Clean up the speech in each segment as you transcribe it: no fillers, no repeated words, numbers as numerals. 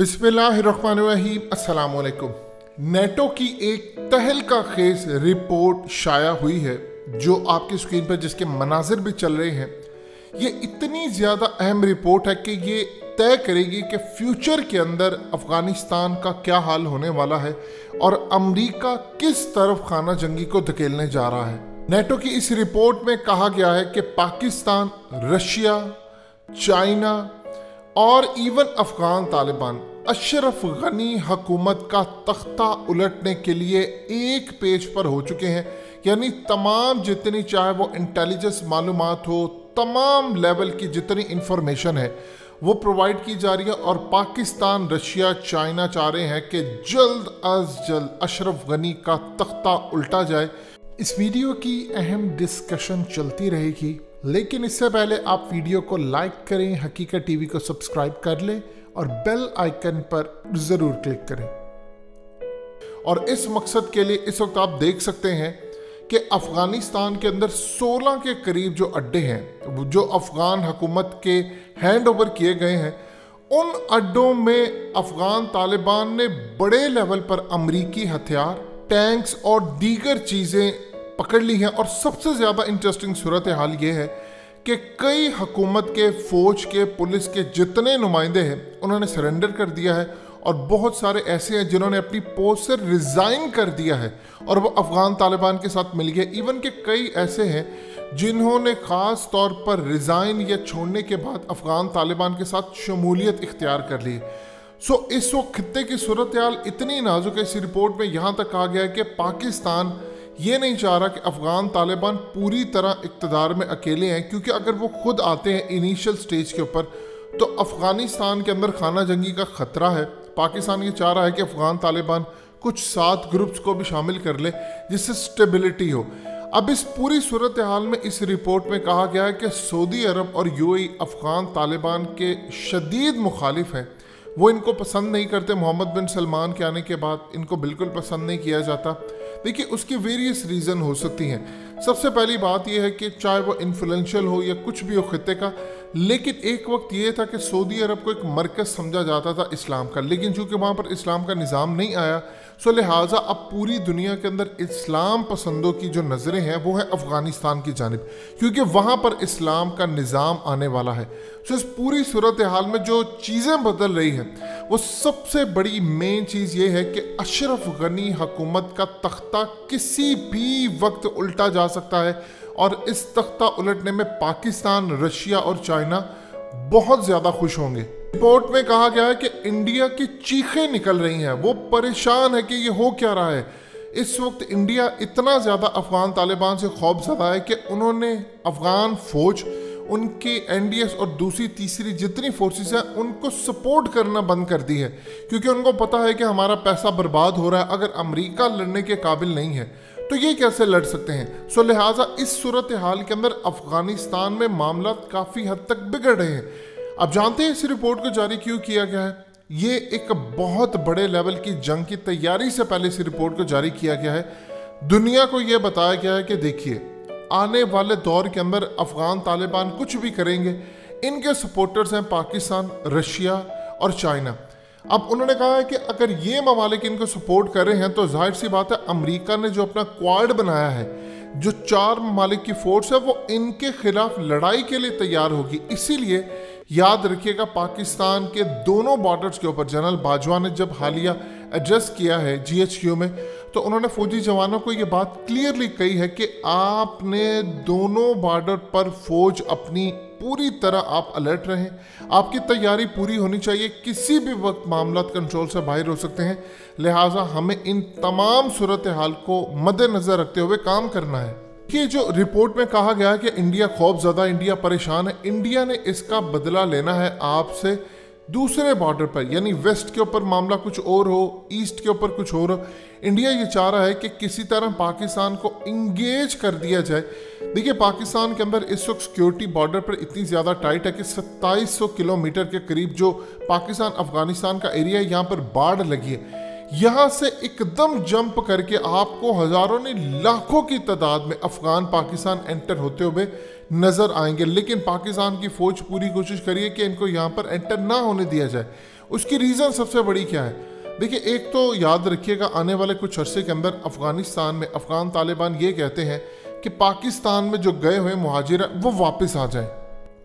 बिस्मिल्लाहिर्रहमानिर्रहीम, अस्सलाम वालेकुम। नेटो की एक तहलका खेज रिपोर्ट शाया हुई है जो आपकी स्क्रीन पर जिसके मनाजिर भी चल रहे हैं। ये इतनी ज़्यादा अहम रिपोर्ट है कि ये तय करेगी कि फ्यूचर के अंदर अफ़गानिस्तान का क्या हाल होने वाला है और अमेरिका किस तरफ खाना जंगी को धकेलने जा रहा है। नेटो की इस रिपोर्ट में कहा गया है कि पाकिस्तान, रशिया, चाइना और इवन अफगान तालिबान अशरफ गनी हुकूमत का तख्ता उलटने के लिए एक पेज पर हो चुके हैं। यानी तमाम जितनी चाहे वो इंटेलिजेंस मालूमात हो, तमाम लेवल की जितनी इंफॉर्मेशन है वो प्रोवाइड की जा रही है और पाकिस्तान, रशिया, चाइना चाह रहे हैं कि जल्द अज जल्द अशरफ गनी का तख्ता उल्टा जाए। इस वीडियो की अहम डिस्कशन चलती रहेगी, लेकिन इससे पहले आप वीडियो को लाइक करें, हकीकत टीवी को सब्सक्राइब कर लें और बेल आइकन पर ज़रूर क्लिक करें। और इस मकसद के लिए इस वक्त आप देख सकते हैं कि अफ़गानिस्तान के अंदर 16 के करीब जो अड्डे हैं जो अफ़गान हुकूमत के हैंड ओवर किए गए हैं, उन अड्डों में अफ़गान तालिबान ने बड़े लेवल पर अमरीकी हथियार, टैंक्स और दीगर चीज़ें पकड़ ली हैं। और सबसे ज़्यादा इंटरेस्टिंग सूरत हाल ये है कि कई हुकूमत के, फ़ौज के, पुलिस के जितने नुमाइंदे हैं उन्होंने सरेंडर कर दिया है और बहुत सारे ऐसे हैं जिन्होंने अपनी पोस्ट से रिज़ाइन कर दिया है और वो अफ़गान तालिबान के साथ मिल गए। इवन के कई ऐसे हैं जिन्होंने ख़ास तौर पर रिज़ाइन या छोड़ने के बाद अफ़गान तालिबान के साथ शमूलियत इख्तियार कर ली। इस वक्त खित्ते की सूरत हाल इतनी नाजुक है। इस रिपोर्ट में यहाँ तक कहा गया है कि पाकिस्तान ये नहीं चाह रहा कि अफ़गान तालिबान पूरी तरह इक़्तिदार में अकेले हैं, क्योंकि अगर वो खुद आते हैं इनिशियल स्टेज के ऊपर तो अफ़गानिस्तान के अंदर खाना जंगी का ख़तरा है। पाकिस्तान ये चाह रहा है कि अफ़गान तालिबान कुछ 7 ग्रुप्स को भी शामिल कर ले जिससे स्टेबिलिटी हो। अब इस पूरी सूरत हाल में इस रिपोर्ट में कहा गया है कि सऊदी अरब और यूएई अफ़गान तालिबान के शदीद मुखालिफ हैं। वो इनको पसंद नहीं करते। मोहम्मद बिन सलमान के आने के बाद इनको बिल्कुल पसंद नहीं किया जाता। देखिए, उसकी वेरियस रीज़न हो सकती हैं। सबसे पहली बात यह है कि चाहे वो इन्फ्लुएंशियल हो या कुछ भी हो खित्ते का, लेकिन एक वक्त ये था कि सऊदी अरब को एक मरकज़ समझा जाता था इस्लाम का, लेकिन चूँकि वहाँ पर इस्लाम का निज़ाम नहीं आया, सो लिहाजा अब पूरी दुनिया के अंदर इस्लाम पसंदों की जो नज़रें हैं वो है अफ़गानिस्तान की जानिब, क्योंकि वहाँ पर इस्लाम का निज़ाम आने वाला है। सो इस पूरी सूरत हाल में जो चीज़ें बदल रही हैं वो सबसे बड़ी मेन चीज़ ये है कि अशरफ गनी हुकूमत का तख्ता किसी भी वक्त उल्टा जा सकता है और इस तख्ता उलटने में पाकिस्तान, रशिया और चाइना बहुत ज़्यादा खुश होंगे। रिपोर्ट में कहा गया है कि इंडिया की चीखें निकल रही हैं, वो परेशान है कि ये हो क्या रहा है। इस वक्त इंडिया इतना ज़्यादा अफ़गान तालिबान से खौफज़दा है कि उन्होंने अफ़गान फ़ौज, उनके एनडीएस और दूसरी तीसरी जितनी फोर्सेस हैं उनको सपोर्ट करना बंद कर दी है, क्योंकि उनको पता है कि हमारा पैसा बर्बाद हो रहा है। अगर अमेरिका लड़ने के काबिल नहीं है तो ये कैसे लड़ सकते हैं। सो लिहाजा इस सूरत हाल के अंदर अफ़गानिस्तान में मामला काफ़ी हद तक बिगड़ रहे हैं। अब जानते हैं इस रिपोर्ट को जारी क्यों किया गया है। ये एक बहुत बड़े लेवल की जंग की तैयारी से पहले इस रिपोर्ट को जारी किया गया है। दुनिया को यह बताया गया है कि देखिए, आने वाले दौर के अंदर अफ़गान तालिबान कुछ भी करेंगे, इनके सपोर्टर्स हैं पाकिस्तान, रशिया और चाइना। अब उन्होंने कहा है कि अगर ये ममालिक इनको सपोर्ट कर रहे हैं तो जाहिर सी बात है अमेरिका ने जो अपना क्वाड बनाया है, जो 4 ममालिक की फोर्स है, वो इनके खिलाफ लड़ाई के लिए तैयार होगी। इसीलिए याद रखिएगा, पाकिस्तान के दोनों बॉर्डर्स के ऊपर जनरल बाजवा ने जब हालिया एड्रेस किया है GHQ में, तो उन्होंने फौजी जवानों को ये बात क्लियरली कही है कि आपने दोनों बॉर्डर पर फौज अपनी पूरी तरह आप अलर्ट रहें, आपकी तैयारी पूरी होनी चाहिए, किसी भी वक्त मामला कंट्रोल से बाहर हो सकते हैं। लिहाजा हमें इन तमाम सूरत हाल को मद्देनज़र रखते हुए काम करना है। कि जो रिपोर्ट में कहा गया है कि इंडिया खौफज़दा, इंडिया परेशान है, इंडिया ने इसका बदला लेना है आपसे दूसरे बॉर्डर पर, यानी वेस्ट के ऊपर मामला कुछ और हो, ईस्ट के ऊपर कुछ और हो। इंडिया ये चाह रहा है कि किसी तरह पाकिस्तान को इंगेज कर दिया जाए। देखिए, पाकिस्तान के अंदर इस वक्त सिक्योरिटी बॉर्डर पर इतनी ज़्यादा टाइट है कि 2700 किलोमीटर के करीब जो पाकिस्तान अफ़गानिस्तान का एरिया है, यहाँ पर बाढ़ लगी है। यहाँ से एकदम जंप करके आपको हज़ारों नहीं लाखों की तादाद में अफ़गान पाकिस्तान एंटर होते हुए नज़र आएंगे, लेकिन पाकिस्तान की फ़ौज पूरी कोशिश करिए कि इनको यहाँ पर एंटर ना होने दिया जाए। उसकी रीज़न सबसे बड़ी क्या है? देखिए, एक तो याद रखिएगा, आने वाले कुछ अरसे के अंदर अफगानिस्तान में अफगान तालिबान ये कहते हैं कि पाकिस्तान में जो गए हुए मुहाजिर वो वापस आ जाएं।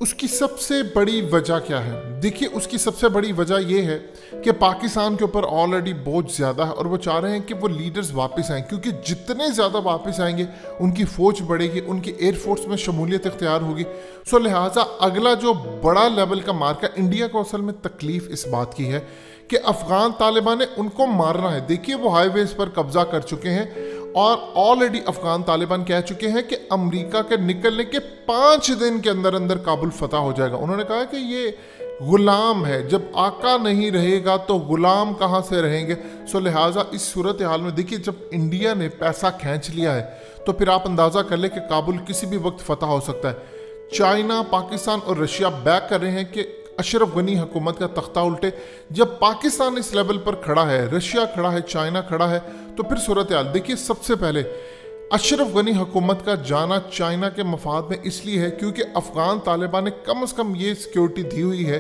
उसकी सबसे बड़ी वजह क्या है? देखिए, उसकी सबसे बड़ी वजह यह है कि पाकिस्तान के ऊपर ऑलरेडी बोझ ज़्यादा है और वो चाह रहे हैं कि वो लीडर्स वापस आएँ, क्योंकि जितने ज़्यादा वापस आएंगे उनकी फ़ौज बढ़ेगी, उनकी एयरफोर्स में शमूलियत इख्तियार होगी। सो लिहाजा अगला जो बड़ा लेवल का मार्का इंडिया को असल में तकलीफ़ इस बात की है कि अफगान तालिबान ने उनको मारना है। देखिए, वो हाईवेज पर कब्जा कर चुके हैं और ऑलरेडी अफगान तालिबान कह चुके हैं कि अमेरिका के निकलने के 5 दिन के अंदर अंदर काबुल फतह हो जाएगा। उन्होंने कहा कि ये गुलाम है, जब आका नहीं रहेगा तो गुलाम कहाँ से रहेंगे। सो लिहाजा इस सूरत हाल में देखिए, जब इंडिया ने पैसा खींच लिया है तो फिर आप अंदाज़ा कर ले कि काबुल किसी भी वक्त फतह हो सकता है। चाइना, पाकिस्तान और रशिया बैक कर रहे हैं कि अशरफ गनी हुकूमत का तख्ता उल्टे। जब पाकिस्तान इस लेवल पर खड़ा है, रशिया खड़ा है, चाइना खड़ा है, तो फिर सूरत हाल देखिए। सबसे पहले अशरफ गनी हुकूमत का जाना चाइना के मफाद में इसलिए है क्योंकि अफगान तालिबान ने कम से कम ये सिक्योरिटी दी हुई है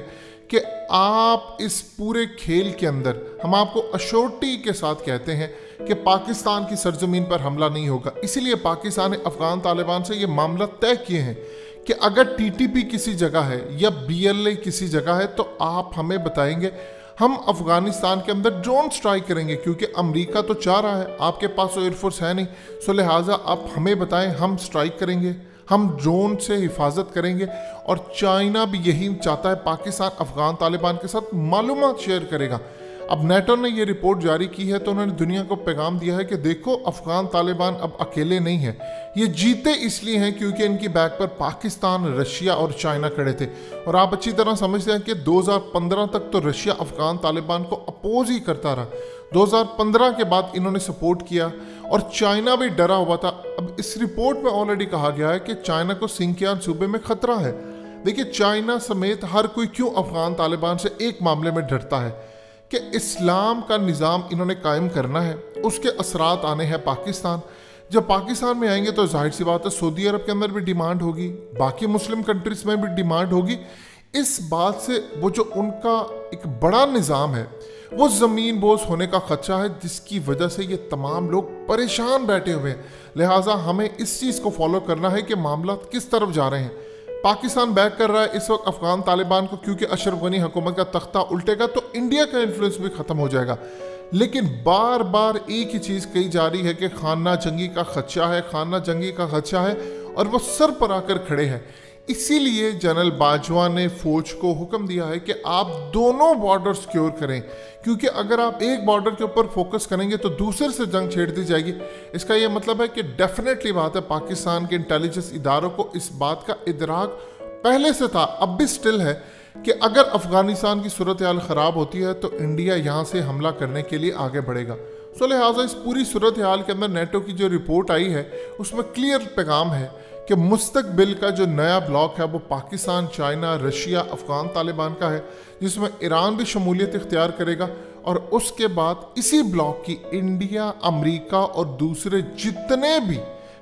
कि आप इस पूरे खेल के अंदर, हम आपको अश्योरिटी के साथ कहते हैं कि पाकिस्तान की सरजमीन पर हमला नहीं होगा। इसीलिए पाकिस्तान ने अफगान तालिबान से ये मामला तय किए हैं कि अगर टीटीपी किसी जगह है या बीएलए किसी जगह है तो आप हमें बताएंगे, हम अफगानिस्तान के अंदर ड्रोन स्ट्राइक करेंगे, क्योंकि अमेरिका तो चाह रहा है, आपके पास तो एयरफोर्स है नहीं। सो लिहाजा आप हमें बताएं, हम स्ट्राइक करेंगे, हम ड्रोन से हिफाजत करेंगे। और चाइना भी यही चाहता है, पाकिस्तान अफगान तालिबान के साथ मालूमात शेयर करेगा। अब नेटो ने ये रिपोर्ट जारी की है तो उन्होंने दुनिया को पैगाम दिया है कि देखो, अफगान तालिबान अब अकेले नहीं है, ये जीते इसलिए हैं क्योंकि इनकी बैक पर पाकिस्तान, रशिया और चाइना खड़े थे। और आप अच्छी तरह समझते हैं कि 2015 तक तो रशिया अफगान तालिबान को अपोज ही करता रहा। 2015 के बाद इन्होंने सपोर्ट किया और चाइना भी डरा हुआ था। अब इस रिपोर्ट में ऑलरेडी कहा गया है कि चाइना को सिंकियान सूबे में खतरा है। देखिए, चाइना समेत हर कोई क्यों अफगान तालिबान से एक मामले में डरता है कि इस्लाम का निज़ाम इन्होंने कायम करना है, उसके असरात आने हैं पाकिस्तान। जब पाकिस्तान में आएंगे तो जाहिर सी बात है सऊदी अरब के अंदर भी डिमांड होगी, बाकी मुस्लिम कंट्रीज में भी डिमांड होगी। इस बात से वो जो उनका एक बड़ा निज़ाम है वो ज़मीन बोझ होने का खदशा है, जिसकी वजह से ये तमाम लोग परेशान बैठे हुए हैं। लिहाजा हमें इस चीज़ को फॉलो करना है कि मामला किस तरफ जा रहे हैं। पाकिस्तान बैक कर रहा है इस वक्त अफगान तालिबान को, क्योंकि अशरफ गनी हुकूमत का तख्ता उल्टेगा तो इंडिया का इन्फ्लुएंस भी ख़त्म हो जाएगा। लेकिन बार बार एक ही चीज़ कही जा रही है कि खाना जंगी का खदशा है, खाना जंगी का खदशा है, और वो सर पर आकर खड़े हैं। इसीलिए जनरल बाजवा ने फौज को हुक्म दिया है कि आप दोनों बॉर्डर सिक्योर करें, क्योंकि अगर आप एक बॉर्डर के ऊपर फोकस करेंगे तो दूसरे से जंग छेड़ दी जाएगी। इसका यह मतलब है कि डेफिनेटली बात है, पाकिस्तान के इंटेलिजेंस इदारों को इस बात का इदराक पहले से था, अब भी स्टिल है, कि अगर अफगानिस्तान की सूरत हाल ख़राब होती है तो इंडिया यहाँ से हमला करने के लिए आगे बढ़ेगा। सो लिहाजा इस पूरी सूरत हाल के अंदर नेटो की जो रिपोर्ट आई है उसमें क्लियर पैगाम है कि मुस्तकबिल का जो नया ब्लॉक है वो पाकिस्तान, चाइना, रशिया, अफगान तालिबान का है, जिसमें ईरान भी शमूलियत इख्तियार करेगा। और उसके बाद इसी ब्लॉक की इंडिया, अमेरिका और दूसरे जितने भी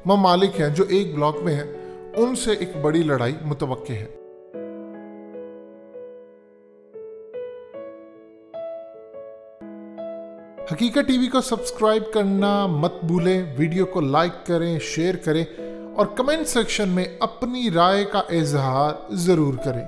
ममालिक हैं जो एक ब्लॉक में हैं, उनसे एक बड़ी लड़ाई मुतवक्के है। हकीकत टीवी को सब्सक्राइब करना मत भूलें, वीडियो को लाइक करें, शेयर करें और कमेंट सेक्शन में अपनी राय का इजहार ज़रूर करें।